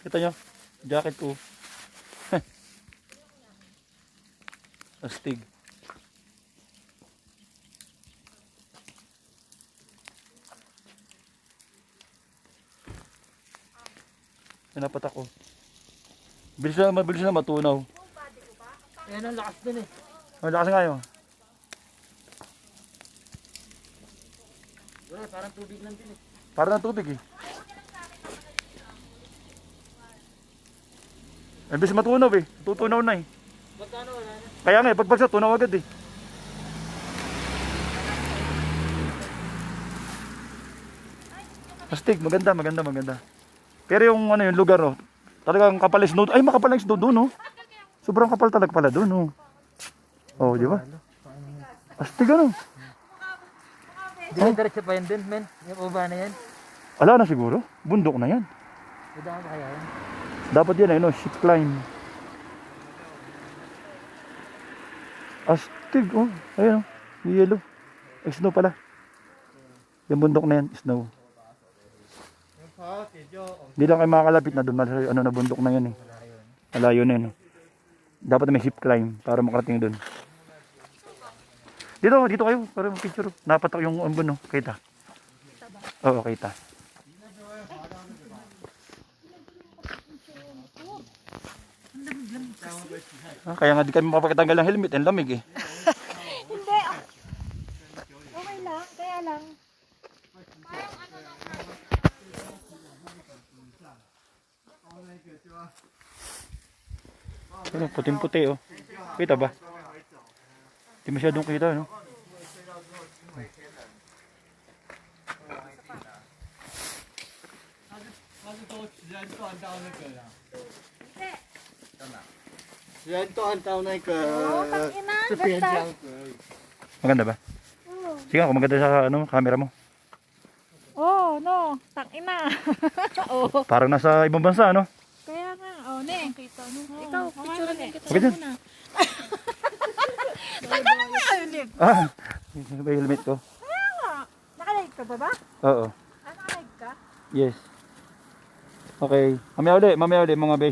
Kita nyo, jacket ko. Astig. Pinapat ako. Mabilis na matunaw. Ayan ang lakas din eh. Ang lakas nga yun. Wala, parang tubig lang din eh. Parang ng tubig eh. Mabilis matunaw eh. Tutunaw na eh. Magkano wala na? Kaya nga eh, pagbagsak, tunaw agad eh. Astig, maganda. Pero yung ano yung lugar oh, talagang kapal na snow. Ay, makapal na snow doon oh. Sobrang kapal talaga pala doon oh. Oh, di ba? Astig ano. Diretso pa yan din, men. Yung uba na yan. Ala na siguro. Bundok na yan. Madama ba kaya yan? Dapat yan no, ship climb. Astig oh. Ayun oh. Yellow. Ay, snow pala. Yung bundok na yan, snow. Hindi lang kayo makakalapit na doon. Ano na bundok na yan eh. Malayo na yun. Dapat may ship climb para makarating doon. Dito kayo para mag-picture. Napatak yung ambon no. Kita. Oo, kita. Kaya nga di kami makapagtanggal ng helmet. Ang lamig eh. Hindi. Okay lang. Kaya lang. Ano, puting-puti oh. Kita ba? Hindi masyadong kita no. Oo, tangina. Ganda. Maganda ba? Oo. Sige ako maganda sa ano, camera mo. Oh, no. Tangina. Oo. Parang nasa ibang bansa ano. Kaya nga. Oh, ne. Ikaw, picture na kita. Okay dyan. Tangina nga. Ulit. Ah, may helmet ko. Kaya nga. Nakalive ka ba? Oo. Nakalive ka? Yes. Okay. Mamaya uli mga beshi.